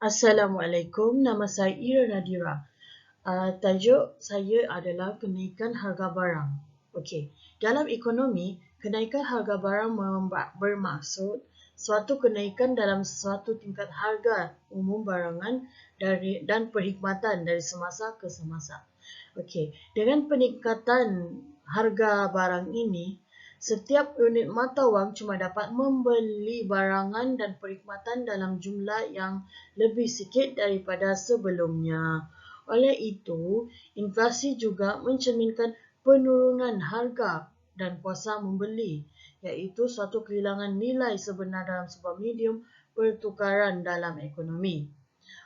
Assalamualaikum, nama saya Ira Nadira. Tajuk saya adalah kenaikan harga barang. Okey, dalam ekonomi, kenaikan harga barang bermaksud suatu kenaikan dalam suatu tingkat harga umum barangan dan perkhidmatan dari semasa ke semasa. Okey, dengan peningkatan harga barang ini, setiap unit mata wang cuma dapat membeli barangan dan perkhidmatan dalam jumlah yang lebih sikit daripada sebelumnya. Oleh itu, inflasi juga mencerminkan penurunan harga dan kuasa membeli, iaitu suatu kehilangan nilai sebenar dalam sebuah medium pertukaran dalam ekonomi.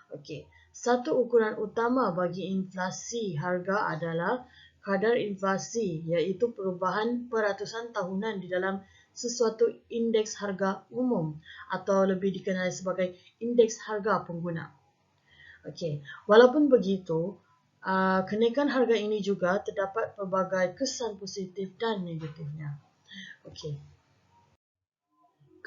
Okey, satu ukuran utama bagi inflasi harga adalah kadar inflasi, iaitu perubahan peratusan tahunan di dalam sesuatu indeks harga umum atau lebih dikenali sebagai indeks harga pengguna. Okey, walaupun begitu, kenaikan harga ini juga terdapat pelbagai kesan positif dan negatifnya. Okey.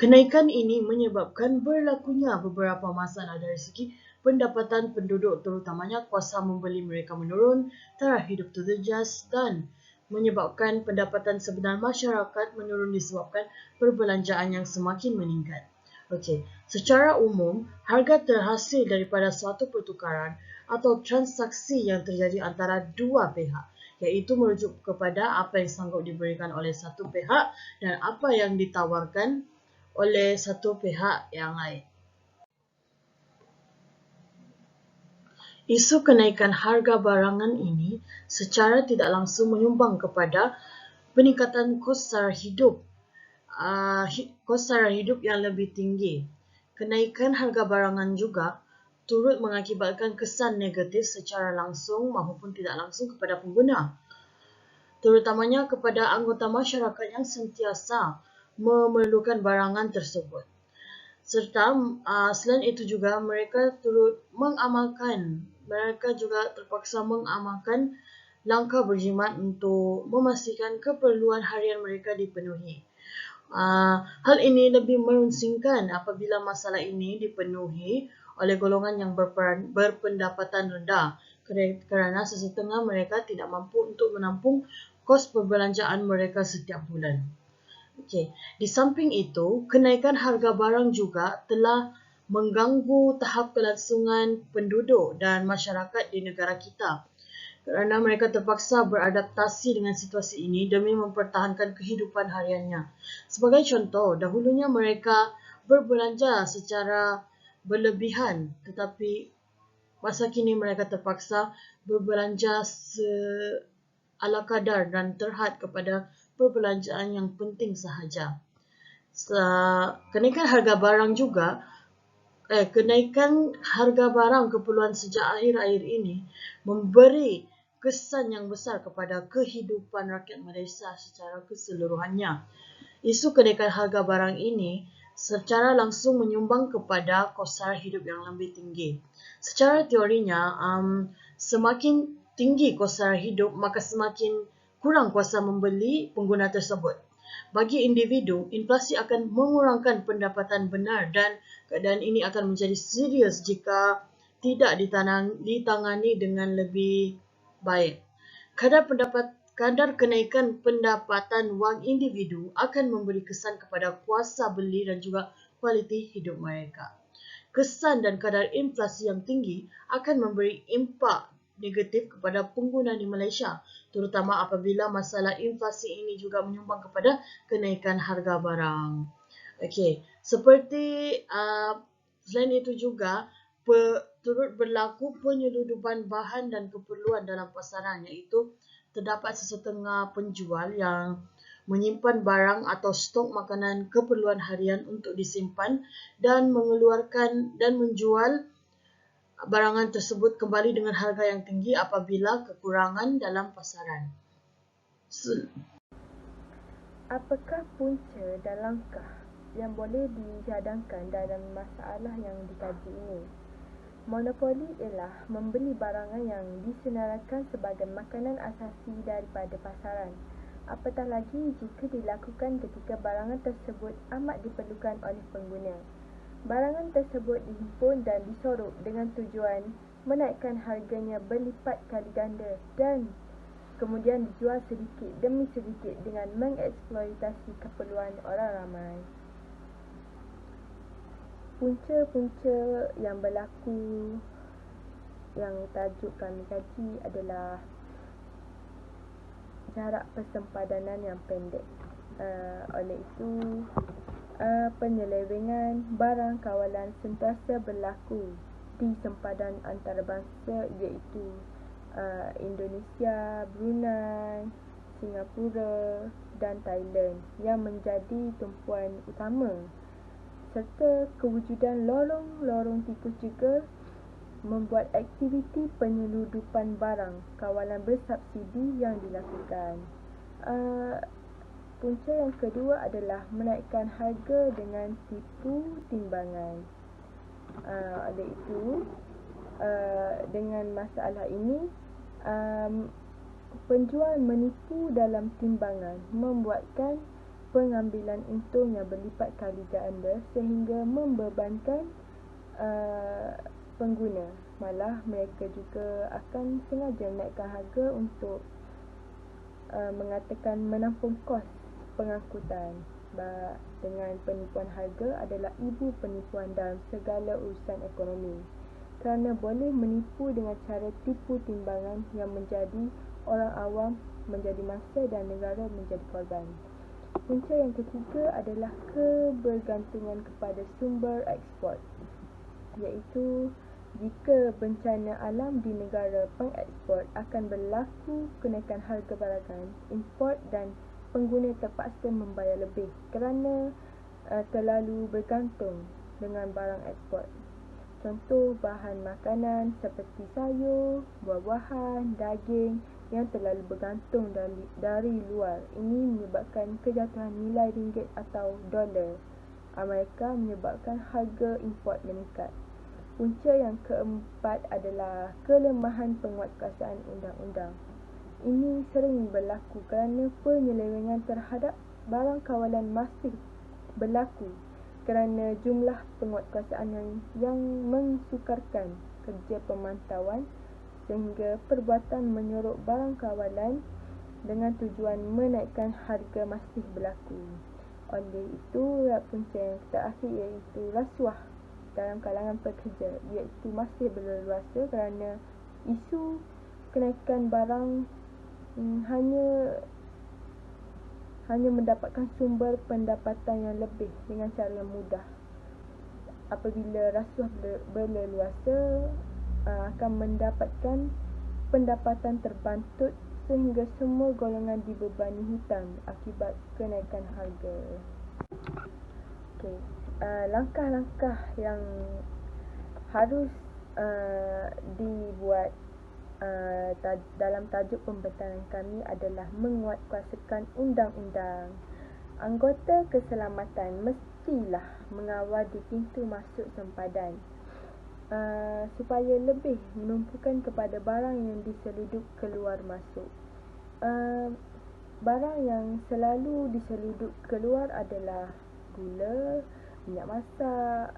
Kenaikan ini menyebabkan berlakunya beberapa masalah dari segi pendapatan penduduk, terutamanya kuasa membeli mereka menurun, taraf hidup terjejas dan menyebabkan pendapatan sebenar masyarakat menurun disebabkan perbelanjaan yang semakin meningkat. Okey, secara umum, harga terhasil daripada suatu pertukaran atau transaksi yang terjadi antara dua pihak, iaitu merujuk kepada apa yang sanggup diberikan oleh satu pihak dan apa yang ditawarkan oleh satu pihak yang lain. Isu kenaikan harga barangan ini secara tidak langsung menyumbang kepada peningkatan kos sara hidup yang lebih tinggi. Kenaikan harga barangan juga turut mengakibatkan kesan negatif secara langsung maupun tidak langsung kepada pengguna, terutamanya kepada anggota masyarakat yang sentiasa memerlukan barangan tersebut. Serta selain itu juga mereka juga terpaksa mengamalkan langkah berjimat untuk memastikan keperluan harian mereka dipenuhi. Hal ini lebih merunsingkan apabila masalah ini dipenuhi oleh golongan yang berpendapatan rendah kerana sesetengah mereka tidak mampu untuk menampung kos perbelanjaan mereka setiap bulan. Okey, di samping itu, kenaikan harga barang juga telah mengganggu tahap kelangsungan penduduk dan masyarakat di negara kita kerana mereka terpaksa beradaptasi dengan situasi ini demi mempertahankan kehidupan hariannya. Sebagai contoh, dahulunya mereka berbelanja secara berlebihan, tetapi masa kini mereka terpaksa berbelanja ala kadar dan terhad kepada perbelanjaan yang penting sahaja. Kenaikan harga barang keperluan sejak akhir-akhir ini memberi kesan yang besar kepada kehidupan rakyat Malaysia secara keseluruhannya. Isu kenaikan harga barang ini secara langsung menyumbang kepada kos sara hidup yang lebih tinggi. Secara teorinya, semakin tinggi kos sara hidup, maka semakin kurang kuasa membeli pengguna tersebut. Bagi individu, inflasi akan mengurangkan pendapatan benar dan keadaan ini akan menjadi serius jika tidak ditangani dengan lebih baik. Kadar kenaikan pendapatan wang individu akan memberi kesan kepada kuasa beli dan juga kualiti hidup mereka. Kesan dan kadar inflasi yang tinggi akan memberi impak negatif kepada pengguna di Malaysia, terutama apabila masalah inflasi ini juga menyumbang kepada kenaikan harga barang. Okey, seperti selain itu juga turut berlaku penyeludupan bahan dan keperluan dalam pasaran, iaitu terdapat sesetengah penjual yang menyimpan barang atau stok makanan keperluan harian untuk disimpan dan menjual barangan tersebut kembali dengan harga yang tinggi apabila kekurangan dalam pasaran. Apakah punca dan langkah yang boleh dicadangkan dalam masalah yang dikaji ini? Monopoli ialah membeli barangan yang disenaraikan sebagai makanan asasi daripada pasaran. Apatah lagi jika dilakukan ketika barangan tersebut amat diperlukan oleh pengguna. Barangan tersebut dihimpun dan disorok dengan tujuan menaikkan harganya berlipat kali ganda dan kemudian dijual sedikit demi sedikit dengan mengeksploitasi keperluan orang ramai. Punca-punca yang berlaku yang tajuk kami kaji adalah jarak persempadanan yang pendek. Oleh itu, penyelewengan barang kawalan sentiasa berlaku di sempadan antarabangsa iaitu Indonesia, Brunei, Singapura dan Thailand yang menjadi tumpuan utama, serta kewujudan lorong-lorong tikus juga membuat aktiviti penyeludupan barang kawalan bersubsidi yang dilakukan. Punca yang kedua adalah menaikkan harga dengan tipu timbangan. Oleh itu, dengan masalah ini, penjual menipu dalam timbangan membuatkan pengambilan untung yang berlipat kali ganda sehingga membebankan pengguna. Malah mereka juga akan sengaja menaikkan harga untuk mengatakan menampung kos pengangkutan. Dengan penipuan harga adalah ibu penipuan dalam segala urusan ekonomi, kerana boleh menipu dengan cara tipu timbangan yang menjadi orang awam menjadi mangsa dan negara menjadi korban. Punca yang ketiga adalah kebergantungan kepada sumber ekspor, iaitu jika bencana alam di negara pengekspor akan berlaku kenaikan harga barangan import dan pengguna terpaksa membayar lebih kerana terlalu bergantung dengan barang ekspor. Contoh bahan makanan seperti sayur, buah-buahan, daging yang terlalu bergantung dari luar. Ini menyebabkan kejatuhan nilai ringgit atau dolar Amerika, menyebabkan harga import meningkat. Punca yang keempat adalah kelemahan penguatkuasaan undang-undang. Ini sering berlaku kerana penyelewengan terhadap barang kawalan masih berlaku kerana jumlah penguatkuasaan yang mensukarkan kerja pemantauan sehingga perbuatan menyorok barang kawalan dengan tujuan menaikkan harga masih berlaku. Oleh itu, punca yang terakhir iaitu rasuah dalam kalangan pekerja, iaitu masih berleluasa kerana isu kenaikan barang hanya mendapatkan sumber pendapatan yang lebih dengan cara yang mudah. Apabila rasuah berleluasa, akan mendapatkan pendapatan terbantut sehingga semua golongan dibebani hutang akibat kenaikan harga. Langkah-langkah yang harus dibuat dalam tajuk pembentaran kami adalah menguatkuasakan undang-undang. Anggota keselamatan mestilah mengawal di pintu masuk sempadan supaya lebih menumpukan kepada barang yang diseludup keluar masuk. Barang yang selalu diseludup keluar adalah gula, minyak masak,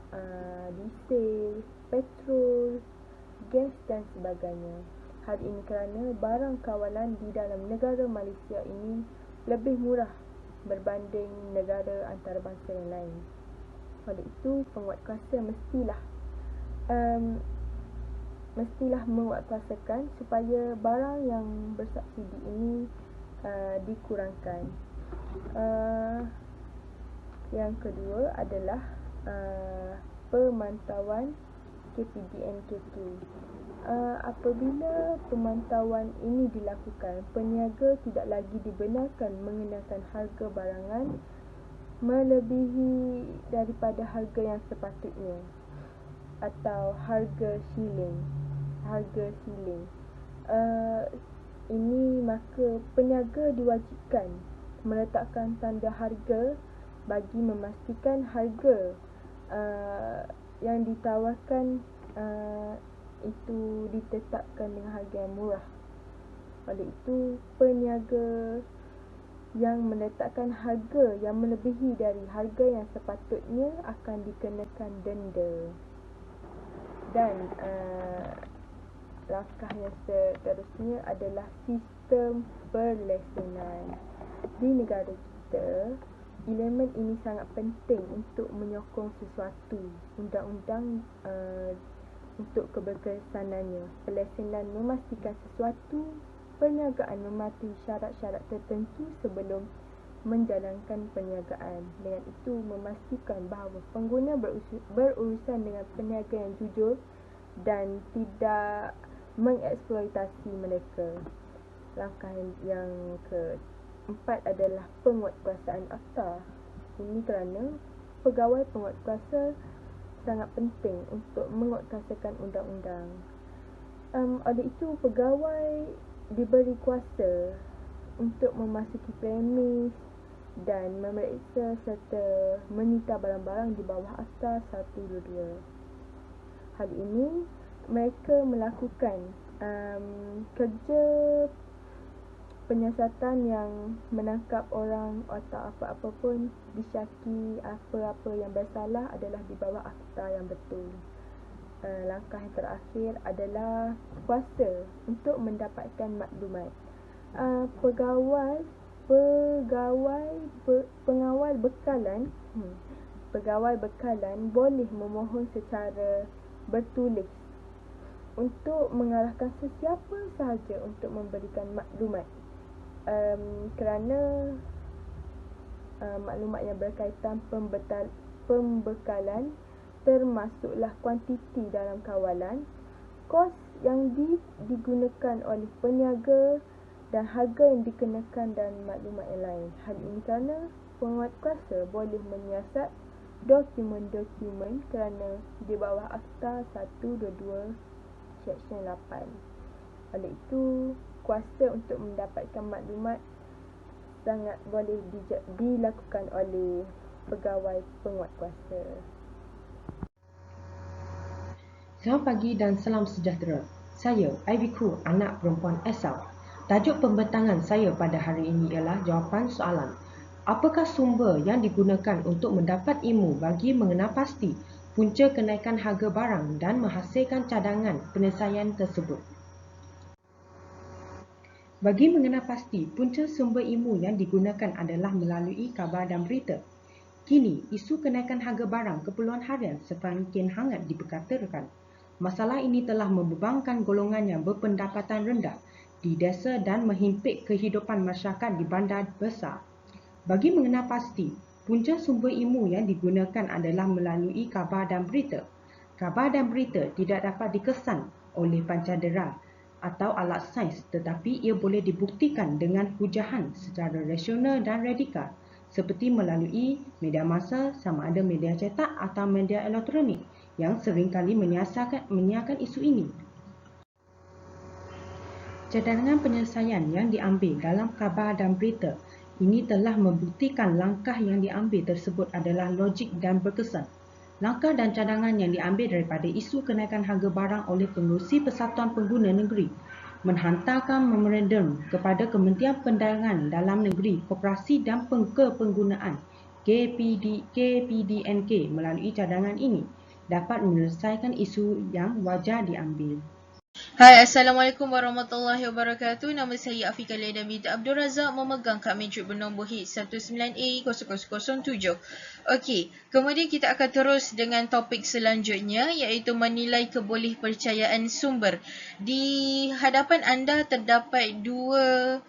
diesel, petrol, gas dan sebagainya. Hal ini kerana barang kawalan di dalam negara Malaysia ini lebih murah berbanding negara antarabangsa yang lain. Oleh itu, penguatkuasa mestilah menguatkuasakan supaya barang yang bersubsidi ini dikurangkan. Yang kedua adalah pemantauan KPDNK2. Apabila pemantauan ini dilakukan, peniaga tidak lagi dibenarkan mengenakan harga barangan melebihi daripada harga yang sepatutnya atau harga ceiling. Ini maka peniaga diwajibkan meletakkan tanda harga bagi memastikan harga yang ditawarkan itu ditetapkan dengan harga yang murah. Oleh itu, peniaga yang meletakkan harga yang melebihi dari harga yang sepatutnya akan dikenakan denda. Dan langkah yang seterusnya adalah sistem perlesenan. Di negara kita, elemen ini sangat penting untuk menyokong sesuatu undang-undang untuk keberkesanannya. Perlesenan memastikan sesuatu perniagaan mematuhi syarat-syarat tertentu sebelum menjalankan perniagaan. Dengan itu memastikan bahawa pengguna berurusan dengan peniaga yang jujur dan tidak mengeksploitasi mereka. Langkah yang keempat adalah penguatkuasaan akta. Ini kerana pegawai penguatkuasa sangat penting untuk menguatkuasakan undang-undang. Oleh itu, pegawai diberi kuasa untuk memasuki premis dan memeriksa serta menyita barang-barang di bawah Akta 122. Hal ini mereka melakukan kerja penyiasatan yang menangkap orang atau apa-apa pun disyaki apa-apa yang bersalah adalah di bawah akta yang betul. Langkah yang terakhir adalah kuasa untuk mendapatkan maklumat. Pengawal bekalan boleh memohon secara bertulis untuk mengarahkan sesiapa sahaja untuk memberikan maklumat kerana maklumat yang berkaitan pembekalan termasuklah kuantiti dalam kawalan, kos yang digunakan oleh peniaga dan harga yang dikenakan dan maklumat yang lain. Hal ini kerana penguatkuasa boleh menyiasat dokumen-dokumen kerana di bawah Akta 122 Seksyen 8. Oleh itu, kuasa untuk mendapatkan maklumat sangat boleh dilakukan oleh pegawai penguatkuasa. Selamat pagi dan salam sejahtera. Saya, Aibiku, anak perempuan Esau. Tajuk pembentangan saya pada hari ini ialah jawapan soalan. Apakah sumber yang digunakan untuk mendapat ilmu bagi mengenal pasti punca kenaikan harga barang dan menghasilkan cadangan penyelesaian tersebut? Bagi mengenal pasti, punca sumber ilmu yang digunakan adalah melalui khabar dan berita. Kini, isu kenaikan harga barang keperluan harian semakin hangat diperkatakan. Masalah ini telah membebankan golongan yang berpendapatan rendah di desa dan menghimpit kehidupan masyarakat di bandar besar. Bagi mengenal pasti, punca sumber ilmu yang digunakan adalah melalui khabar dan berita. Khabar dan berita tidak dapat dikesan oleh pancadera atau alat sains, tetapi ia boleh dibuktikan dengan hujahan secara rasional dan radikal, seperti melalui media massa sama ada media cetak atau media elektronik yang seringkali menyiarkan isu ini. Cadangan penyelesaian yang diambil dalam khabar dan berita ini telah membuktikan langkah yang diambil tersebut adalah logik dan berkesan. Langkah dan cadangan yang diambil daripada isu kenaikan harga barang oleh Pengerusi Persatuan Pengguna Negeri menghantarkan memorandum kepada Kementerian Perdagangan Dalam Negeri, Koperasi dan Kepenggunaan KPDNK melalui cadangan ini dapat menyelesaikan isu yang wajar diambil. Hai, Assalamualaikum warahmatullahi wabarakatuh. Nama saya Afika Leda binti Abdul Razak, memegang kad mejuk bernombor H19A0007. Okey, kemudian kita akan terus dengan topik selanjutnya, iaitu menilai kebolehpercayaan sumber. Di hadapan anda terdapat dua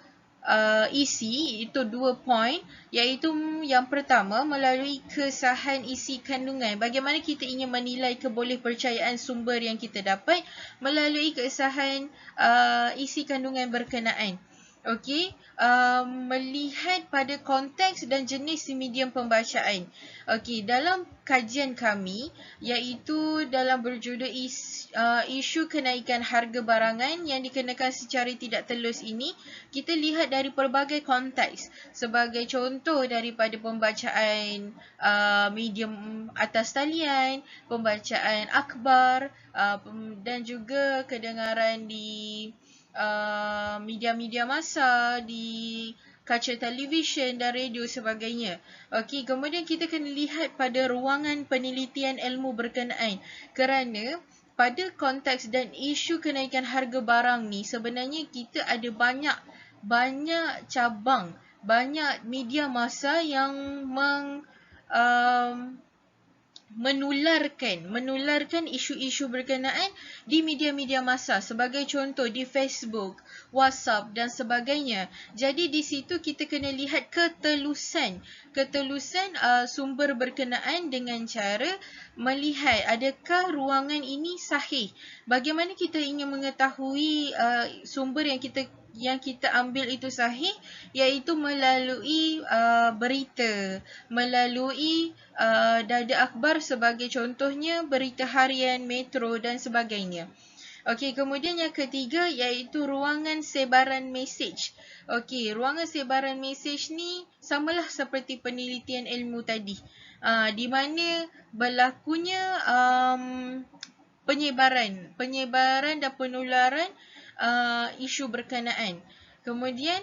isi, itu 2 poin, iaitu yang pertama melalui kesahan isi kandungan. Bagaimana kita ingin menilai kebolehpercayaan sumber yang kita dapat melalui kesahan isi kandungan berkenaan. Okey, melihat pada konteks dan jenis medium pembacaan. Okey, dalam kajian kami, iaitu dalam berjudul isu kenaikan harga barangan yang dikenakan secara tidak telus ini, kita lihat dari pelbagai konteks. Sebagai contoh daripada pembacaan medium atas talian, pembacaan akhbar, dan juga kedengaran di media-media massa, di kaca televisyen dan radio sebagainya. Okey, kemudian kita kena lihat pada ruangan penelitian ilmu berkenaan kerana pada konteks dan isu kenaikan harga barang ni sebenarnya kita ada banyak cabang, banyak media massa yang menularkan isu-isu berkenaan di media-media massa, sebagai contoh di Facebook, WhatsApp dan sebagainya. Jadi di situ kita kena lihat ketelusan sumber berkenaan dengan cara melihat adakah ruangan ini sahih. Bagaimana kita ingin mengetahui sumber yang kita ambil itu sahih, iaitu melalui berita, melalui dada akhbar sebagai contohnya berita harian, Metro dan sebagainya. Okey, kemudian yang ketiga iaitu ruangan sebaran mesej. Okey, ruangan sebaran mesej ni samalah seperti penelitian ilmu tadi. Di mana berlakunya penyebaran dan penularan isu berkenaan. Kemudian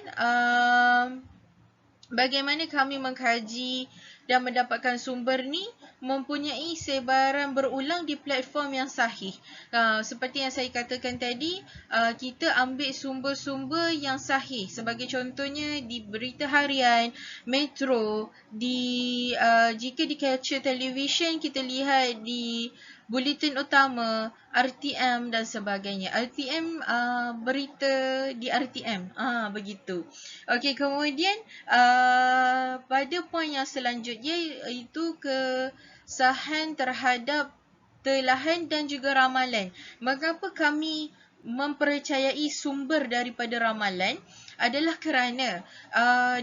bagaimana kami mengkaji dan mendapatkan sumber ni, mempunyai sebaran berulang di platform yang sahih. Seperti yang saya katakan tadi, kita ambil sumber-sumber yang sahih. Sebagai contohnya di berita harian, Metro, jika di kaca televisyen kita lihat di buletin utama, RTM dan sebagainya. RTM, berita di RTM. Begitu. Okey, kemudian pada poin yang selanjutnya iaitu kesahan terhadap telahan dan juga ramalan. Mengapa kami mempercayai sumber daripada ramalan? Adalah kerana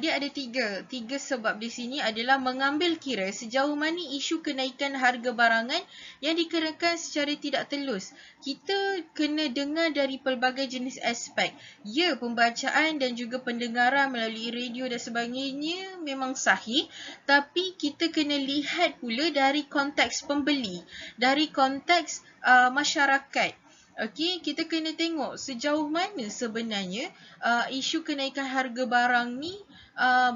dia ada tiga sebab di sini adalah mengambil kira sejauh mana isu kenaikan harga barangan yang dikenakan secara tidak telus. Kita kena dengar dari pelbagai jenis aspek. Ya, pembacaan dan juga pendengaran melalui radio dan sebagainya memang sahih, tapi kita kena lihat pula dari konteks pembeli, dari konteks masyarakat. Okey, kita kena tengok sejauh mana sebenarnya isu kenaikan harga barang ni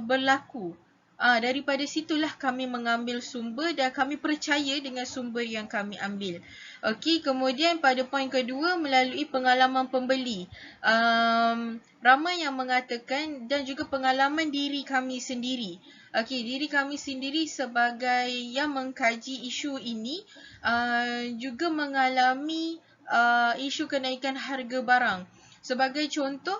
berlaku. Daripada situlah kami mengambil sumber dan kami percaya dengan sumber yang kami ambil. Okey, kemudian pada poin kedua, melalui pengalaman pembeli. Ramai yang mengatakan dan juga pengalaman diri kami sendiri. Okey, diri kami sendiri sebagai yang mengkaji isu ini juga mengalami isu kenaikan harga barang. Sebagai contoh,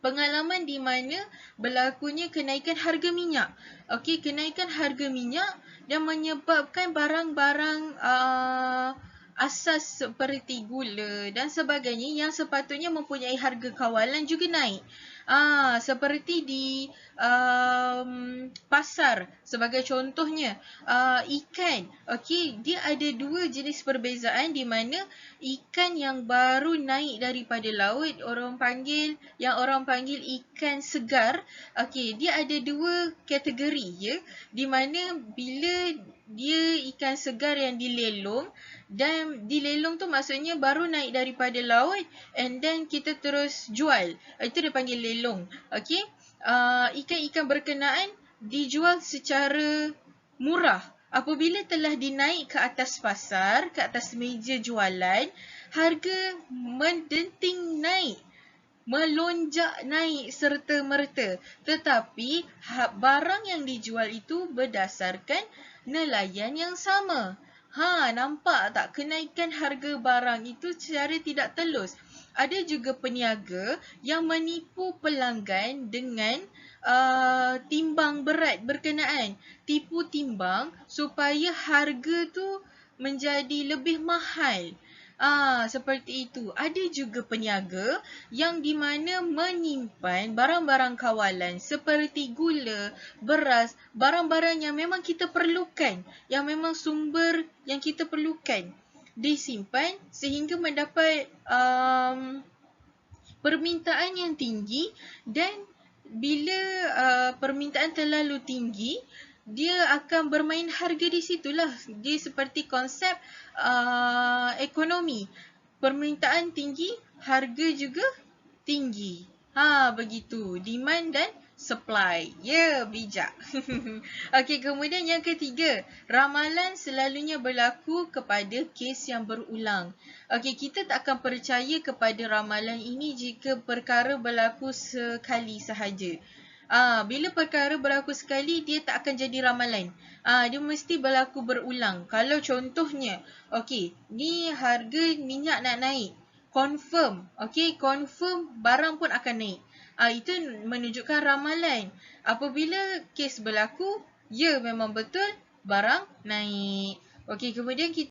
pengalaman di mana berlakunya kenaikan harga minyak. Okey, kenaikan harga minyak dan menyebabkan barang-barang asas seperti gula dan sebagainya yang sepatutnya mempunyai harga kawalan juga naik. Seperti di pasar, sebagai contohnya ikan. Okey, dia ada dua jenis perbezaan di mana ikan yang baru naik daripada laut, orang panggil ikan segar. Okey, dia ada dua kategori ya, di mana bila dia ikan segar yang dilelong, dan dilelong tu maksudnya baru naik daripada laut and then kita terus jual. Itu dia panggil lelong. Okey, ikan-ikan berkenaan dijual secara murah. Apabila telah dinaik ke atas pasar, ke atas meja jualan, harga mendenting naik, melonjak naik serta-merta. Tetapi barang yang dijual itu berdasarkan nelayan yang sama. Nampak tak kenaikan harga barang itu secara tidak telus? Ada juga peniaga yang menipu pelanggan dengan timbang berat berkenaan. Tipu timbang supaya harga tu menjadi lebih mahal. Seperti itu. Ada juga peniaga yang di mana menyimpan barang-barang kawalan seperti gula, beras, barang-barang yang memang kita perlukan, yang memang sumber yang kita perlukan, disimpan sehingga mendapat permintaan yang tinggi, dan bila permintaan terlalu tinggi, dia akan bermain harga di situlah. Dia seperti konsep ekonomi. Permintaan tinggi, harga juga tinggi. Begitu. Demand dan supply. Ya, bijak. Okey, kemudian yang ketiga, ramalan selalunya berlaku kepada kes yang berulang. Okey, kita tak akan percaya kepada ramalan ini jika perkara berlaku sekali sahaja. Bila perkara berlaku sekali, dia tak akan jadi ramalan. Dia mesti berlaku berulang. Kalau contohnya, okey, ni harga minyak nak naik. Confirm, okey, confirm barang pun akan naik. Itu menunjukkan ramalan. Apabila kes berlaku, ya memang betul barang naik. Okey, kemudian kita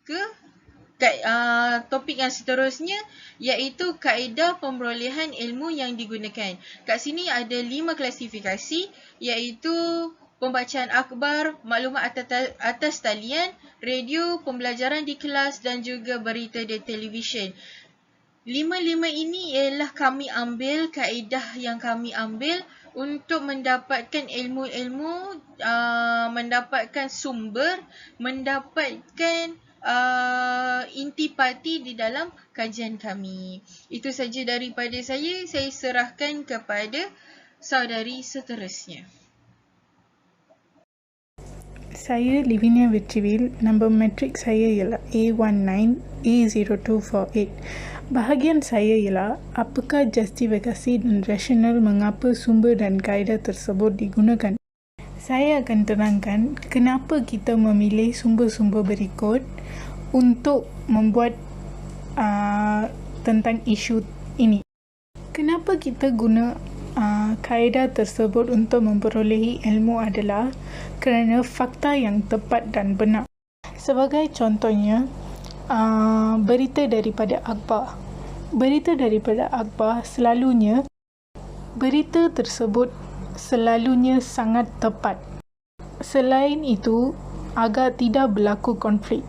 ke topik yang seterusnya, iaitu kaedah pemberolehan ilmu yang digunakan. Kat sini ada 5 klasifikasi, iaitu pembacaan akhbar, maklumat atas talian, radio, pembelajaran di kelas dan juga berita di televisyen. 5 ini ialah kami ambil, kaedah yang kami ambil untuk mendapatkan ilmu-ilmu, mendapatkan sumber, mendapatkan intipati di dalam kajian kami. Itu saja daripada saya serahkan kepada saudari seterusnya. Saya Livinia Vetrivil, nombor matrik saya ialah A19A0248. Bahagian saya ialah apakah justifikasi dan rasional mengapa sumber dan kaedah tersebut digunakan. Saya akan terangkan kenapa kita memilih sumber-sumber berikut untuk membuat tentang isu ini. Kenapa kita guna kaedah tersebut untuk memperolehi ilmu adalah kerana fakta yang tepat dan benar. Sebagai contohnya, berita daripada akhbar. Berita daripada akhbar berita tersebut selalunya sangat tepat. Selain itu, agar tidak berlaku konflik.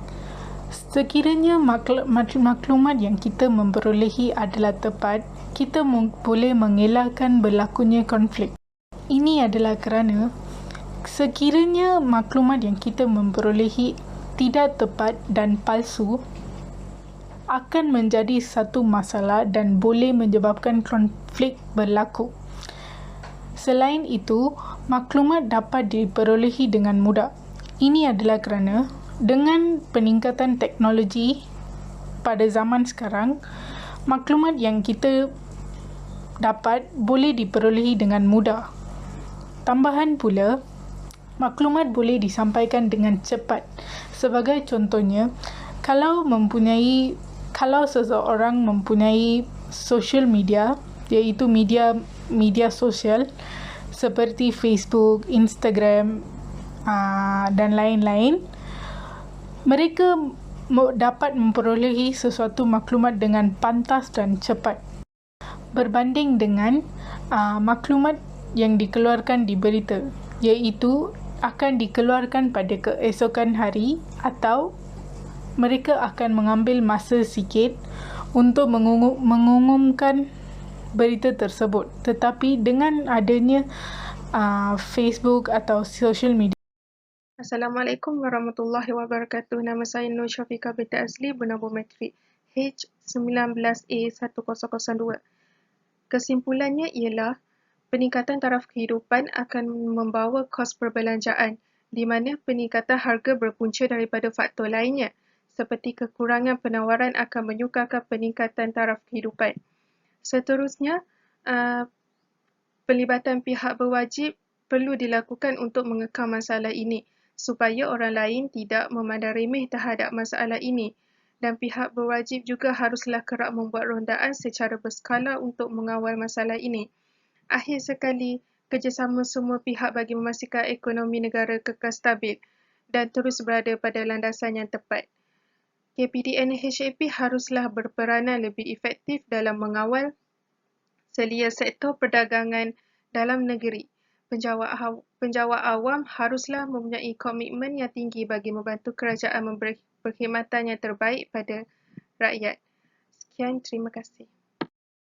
Sekiranya maklumat yang kita memperolehi adalah tepat, kita boleh mengelakkan berlakunya konflik. Ini adalah kerana sekiranya maklumat yang kita memperolehi tidak tepat dan palsu, akan menjadi satu masalah dan boleh menyebabkan konflik berlaku. Selain itu, maklumat dapat diperolehi dengan mudah. Ini adalah kerana dengan peningkatan teknologi pada zaman sekarang, maklumat yang kita dapat boleh diperolehi dengan mudah. Tambahan pula, maklumat boleh disampaikan dengan cepat. Sebagai contohnya, kalau seseorang mempunyai social media, iaitu media sosial seperti Facebook, Instagram dan lain-lain, mereka dapat memperolehi sesuatu maklumat dengan pantas dan cepat berbanding dengan maklumat yang dikeluarkan di berita, iaitu akan dikeluarkan pada keesokan hari atau mereka akan mengambil masa sikit untuk mengumumkan berita tersebut. Tetapi dengan adanya Facebook atau social media, Assalamualaikum warahmatullahi wabarakatuh. Nama saya Nur Syafiqah binti Azli, bernombor matrik H19A1002. Kesimpulannya ialah peningkatan taraf kehidupan akan membawa kos perbelanjaan, di mana peningkatan harga berpunca daripada faktor lainnya, seperti kekurangan penawaran akan menyukarkan peningkatan taraf kehidupan. Seterusnya, pelibatan pihak berwajib perlu dilakukan untuk mengekang masalah ini, supaya orang lain tidak memandang remeh terhadap masalah ini, dan pihak berwajib juga haruslah kerap membuat rondaan secara berskala untuk mengawal masalah ini. Akhir sekali, kerjasama semua pihak bagi memastikan ekonomi negara kekal stabil dan terus berada pada landasan yang tepat. KPDN HAP haruslah berperanan lebih efektif dalam mengawal selia sektor perdagangan dalam negeri. Penjawat awam haruslah mempunyai komitmen yang tinggi bagi membantu kerajaan memberi perkhidmatan yang terbaik pada rakyat. Sekian, terima kasih.